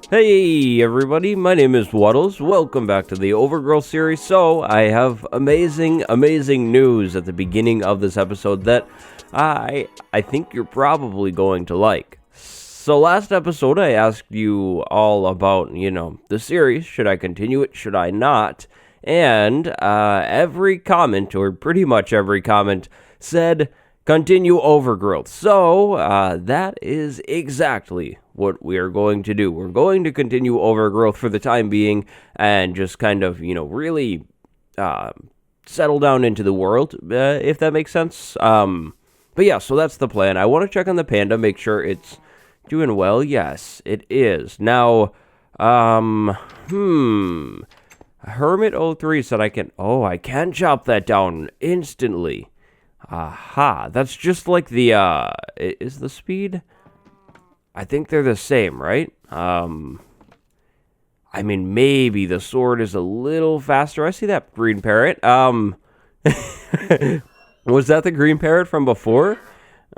Hey everybody, my name is Waddles. Welcome back to the Overgrowth series. So, I have amazing news at the beginning of this episode that I think you're probably going to like. So last episode I asked you all about, the series. Should I continue it? Should I not? And every comment, or pretty much every comment, said continue Overgrowth. So that is exactly what we are going to do. We're going to continue Overgrowth for the time being and just kind of, really settle down into the world, if that makes sense. But yeah, so that's the plan. I want to check on the panda, make sure it's doing well. Yes, it is. Now, Hermit03 said I can chop that down instantly. Aha, that's just like the, is the speed? I think they're the same, right? I mean, maybe the sword is a little faster. I see that green parrot. Was that the green parrot from before?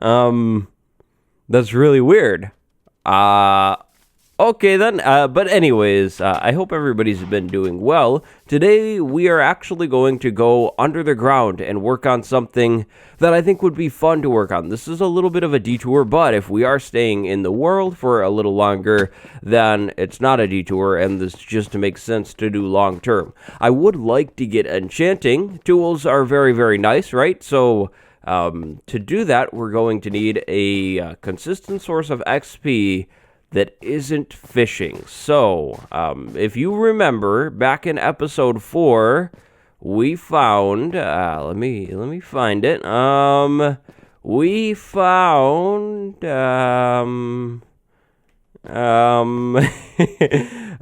That's really weird. Okay then, but anyways, I hope everybody's been doing well. Today, we are actually going to go under the ground and work on something that I think would be fun to work on. This is a little bit of a detour, but if we are staying in the world for a little longer, then it's not a detour, and this just makes sense to do long term. I would like to get enchanting. Tools are very, very nice, right? So, to do that, we're going to need a consistent source of XP that isn't fishing. So, if you remember, back in episode 4, we found, let me find it. We found,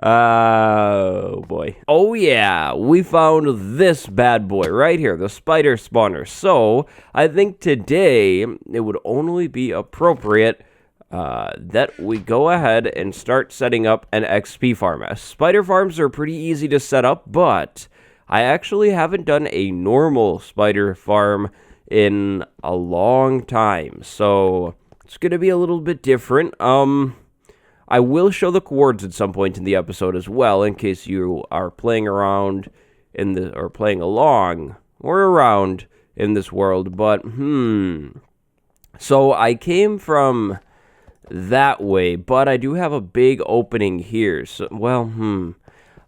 oh boy. Oh yeah, we found this bad boy right here, the spider spawner. So, I think today, it would only be appropriate that we go ahead and start setting up an XP farm. Spider farms are pretty easy to set up, but I actually haven't done a normal spider farm in a long time, so it's going to be a little bit different. I will show the coords at some point in the episode as well, in case you are playing around or playing along or around in this world, but so I came from that way, but I do have a big opening here. So,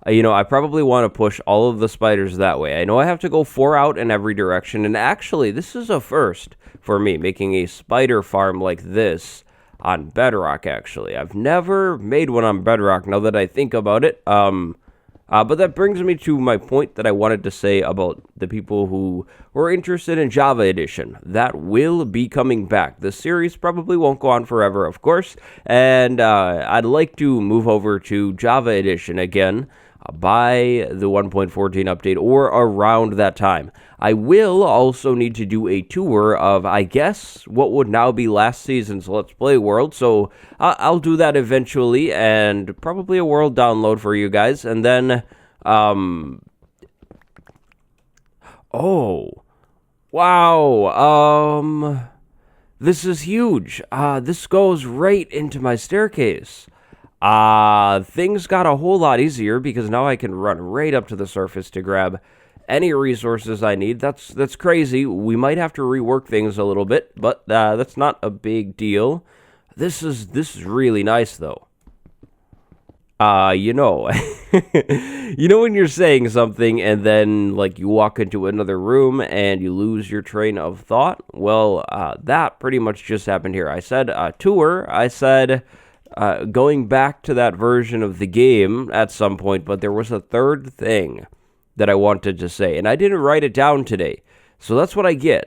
I probably want to push all of the spiders that way. I know I have to go 4 out in every direction, and actually, this is a first for me, making a spider farm like this on Bedrock, actually. I've never made one on Bedrock, now that I think about it. But that brings me to my point that I wanted to say about the people who were interested in Java Edition. That will be coming back. The series probably won't go on forever, of course, and I'd like to move over to Java Edition again by the 1.14 update or around that time. I will also need to do a tour of, I guess, what would now be last season's Let's Play world, so I'll do that eventually, and probably a world download for you guys, and then, oh, wow, this is huge. This goes right into my staircase. Things got a whole lot easier because now I can run right up to the surface to grab any resources I need. That's crazy. We might have to rework things a little bit, but that's not a big deal. This is really nice though. You know when you're saying something and then like you walk into another room and you lose your train of thought? Well, that pretty much just happened here. I said tour. I said going back to that version of the game at some point, but there was a third thing that I wanted to say, and I didn't write it down today. So that's what I get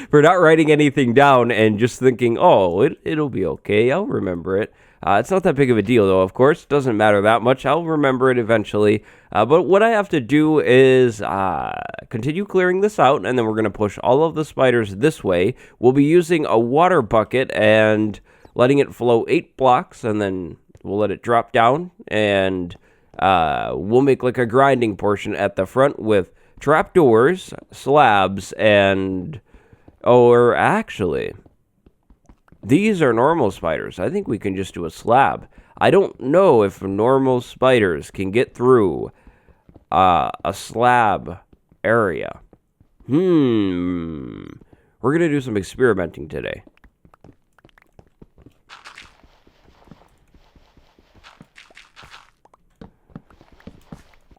for not writing anything down and just thinking, oh, it'll be okay, I'll remember it. It's not that big of a deal, though, of course. It doesn't matter that much. I'll remember it eventually. But what I have to do is continue clearing this out, and then we're going to push all of the spiders this way. We'll be using a water bucket and letting it flow 8 blocks, and then we'll let it drop down, and we'll make like a grinding portion at the front with trapdoors, slabs, and... or actually... These are normal spiders. I think we can just do a slab. I don't know if normal spiders can get through a slab area. We're going to do some experimenting today.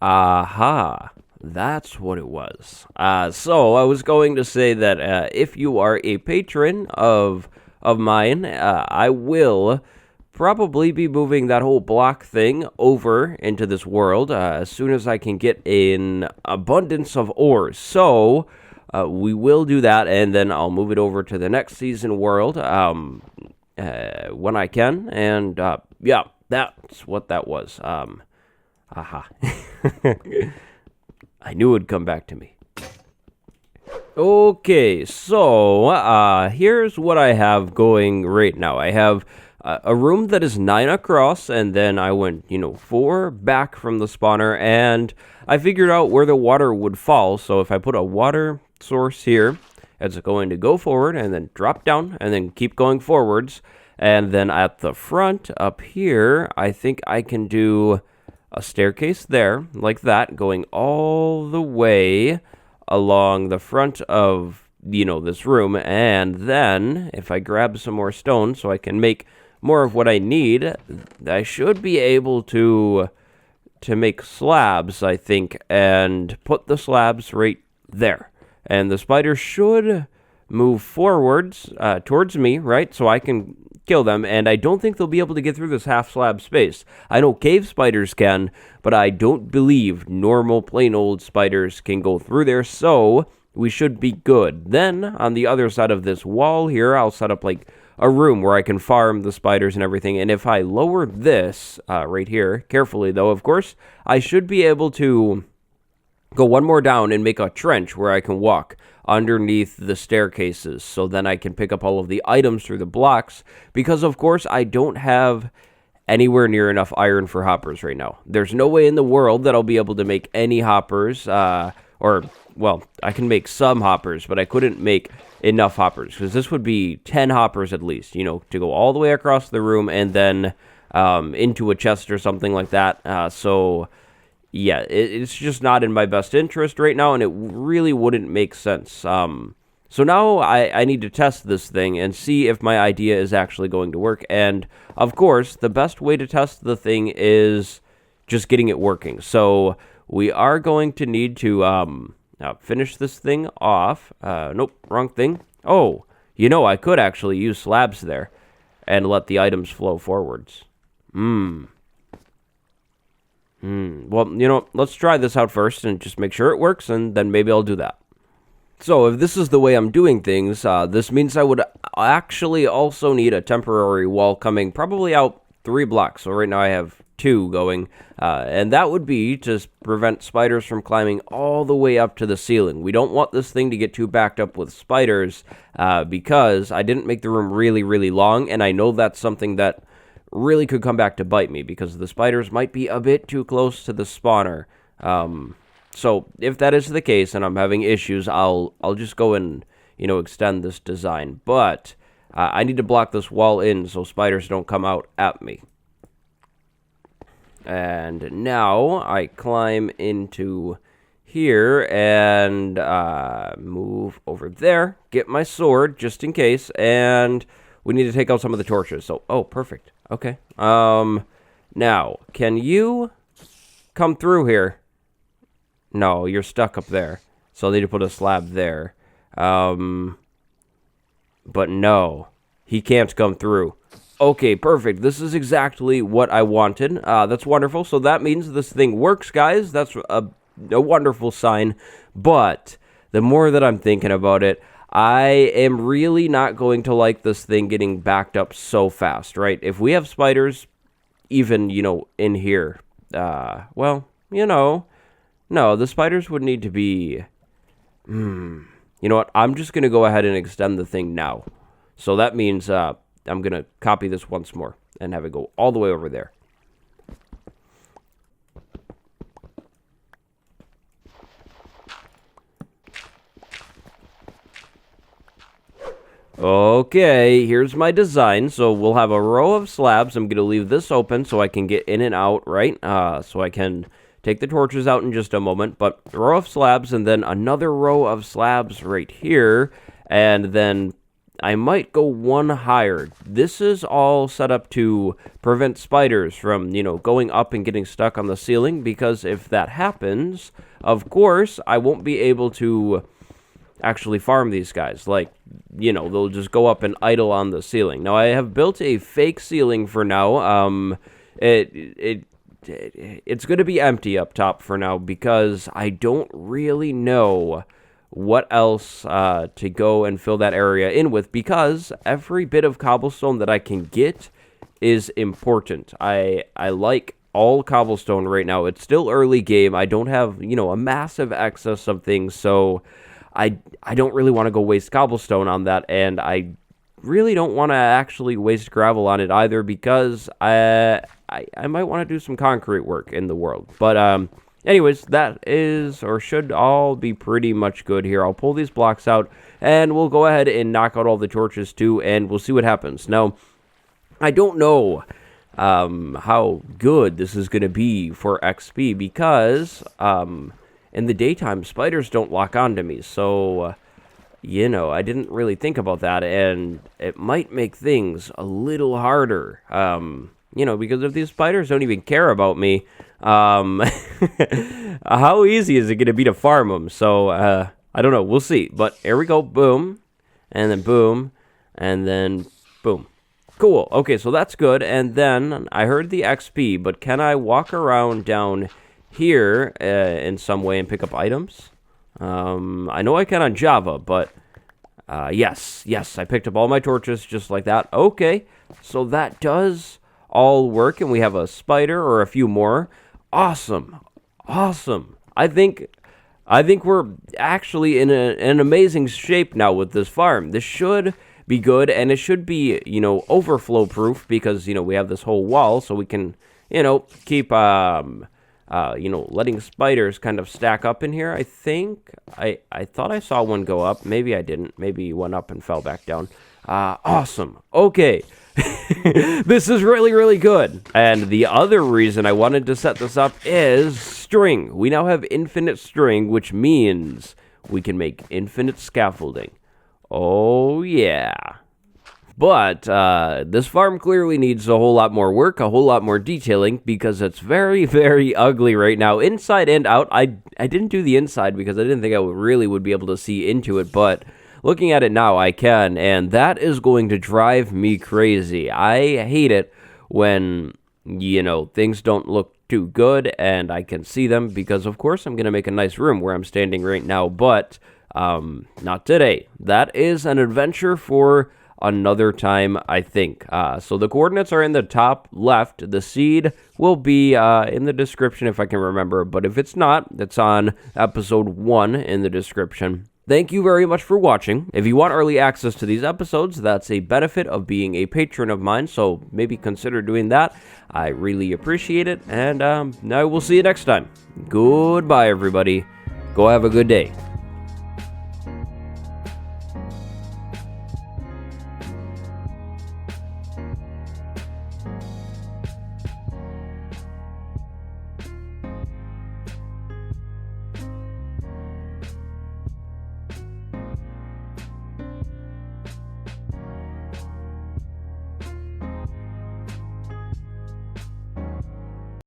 Aha. That's what it was. So I was going to say that if you are a patron of mine, I will probably be moving that whole block thing over into this world as soon as I can get an abundance of ores. So we will do that, and then I'll move it over to the next season world when I can. And yeah, that's what that was. Aha. I knew it would come back to me. Okay, so here's what I have going right now. I have a room that is 9 across, and then I went, 4 back from the spawner, and I figured out where the water would fall. So if I put a water source here, it's going to go forward and then drop down and then keep going forwards. And then at the front up here, I think I can do a staircase there, like that, going all the way along the front of, this room. And then, if I grab some more stone so I can make more of what I need, I should be able to make slabs, I think, and put the slabs right there. And the spiders should move forwards towards me, right, so I can kill them, and I don't think they'll be able to get through this half slab space. I know cave spiders can, but I don't believe normal plain old spiders can go through there, so we should be good. Then on the other side of this wall here, I'll set up like a room where I can farm the spiders and everything. And if I lower this right here, carefully though, of course, I should be able to go one more down and make a trench where I can walk underneath the staircases, so then I can pick up all of the items through the blocks, because of course I don't have anywhere near enough iron for hoppers right now. There's no way in the world that I'll be able to make any hoppers, well, I can make some hoppers, but I couldn't make enough hoppers, because this would be 10 hoppers at least, to go all the way across the room and then into a chest or something like that. So yeah, it's just not in my best interest right now, and it really wouldn't make sense. So now I need to test this thing and see if my idea is actually going to work. And, of course, the best way to test the thing is just getting it working. So we are going to need to finish this thing off. Nope, wrong thing. Oh, I could actually use slabs there and let the items flow forwards. Well, let's try this out first and just make sure it works, and then maybe I'll do that. So if this is the way I'm doing things, this means I would actually also need a temporary wall coming probably out 3 blocks. So right now I have 2 going, and that would be to prevent spiders from climbing all the way up to the ceiling. We don't want this thing to get too backed up with spiders, because I didn't make the room really, really long, and I know that's something that really could come back to bite me, because the spiders might be a bit too close to the spawner. So if that is the case and I'm having issues, I'll just go and, extend this design. But I need to block this wall in so spiders don't come out at me. And now I climb into here and move over there, get my sword just in case, and we need to take out some of the torches. So, oh, perfect. Okay. Now, can you come through here? No, you're stuck up there. So I'll need to put a slab there. But no, he can't come through. Okay, perfect. This is exactly what I wanted. That's wonderful. So that means this thing works, guys. That's a wonderful sign. But the more that I'm thinking about it, I am really not going to like this thing getting backed up so fast, right? If we have spiders, even, in here, well, no, the spiders would need to be, you know what? I'm just going to go ahead and extend the thing now. So that means I'm going to copy this once more and have it go all the way over there. Okay, here's my design. So we'll have a row of slabs. I'm going to leave this open so I can get in and out, right? So I can take the torches out in just a moment. But a row of slabs and then another row of slabs right here. And then I might go one higher. This is all set up to prevent spiders from, going up and getting stuck on the ceiling. Because if that happens, of course, I won't be able to actually farm these guys. Like, they'll just go up and idle on the ceiling. Now, I have built a fake ceiling for now. It's going to be empty up top for now because I don't really know what else to go and fill that area in with, because every bit of cobblestone that I can get is important. I like all cobblestone right now. It's still early game. I don't have, a massive excess of things, so I don't really want to go waste cobblestone on that, and I really don't want to actually waste gravel on it either, because I might want to do some concrete work in the world. But anyways, that is, or should all be pretty much good here. I'll pull these blocks out, and we'll go ahead and knock out all the torches too, and we'll see what happens. Now, I don't know how good this is going to be for XP, because in the daytime, spiders don't lock onto me, so, I didn't really think about that, and it might make things a little harder, because if these spiders don't even care about me, how easy is it going to be to farm them? So, I don't know, we'll see, but here we go, boom, and then boom, and then boom. Cool, okay, so that's good, and then I heard the XP, but can I walk around down here in some way and pick up items? I know I can on Java, but yes, I picked up all my torches just like that. Okay, so that does all work, and we have a spider or a few more. Awesome. I think we're actually in an amazing shape now with this farm. This should be good, and it should be, overflow proof, because, we have this whole wall, so we can, keep letting spiders kind of stack up in here. I think I thought I saw one go up. Maybe I didn't. Maybe he went up and fell back down. Awesome. Okay. This is really, really good. And the other reason I wanted to set this up is string. We now have infinite string, which means we can make infinite scaffolding. Oh, yeah. But this farm clearly needs a whole lot more work, a whole lot more detailing, because it's very, very ugly right now, inside and out. I didn't do the inside because I didn't think I really would be able to see into it, but looking at it now, I can, and that is going to drive me crazy. I hate it when, things don't look too good and I can see them, because, of course, I'm going to make a nice room where I'm standing right now, but not today. That is an adventure for another time, I think. So the coordinates are in the top left. The seed will be in the description if I can remember, but if it's not, it's on episode 1 in the description. Thank you very much for watching. If you want early access to these episodes, that's a benefit of being a patron of mine, so maybe consider doing that. I really appreciate it, and I will see you next time. Goodbye, everybody. Go have a good day.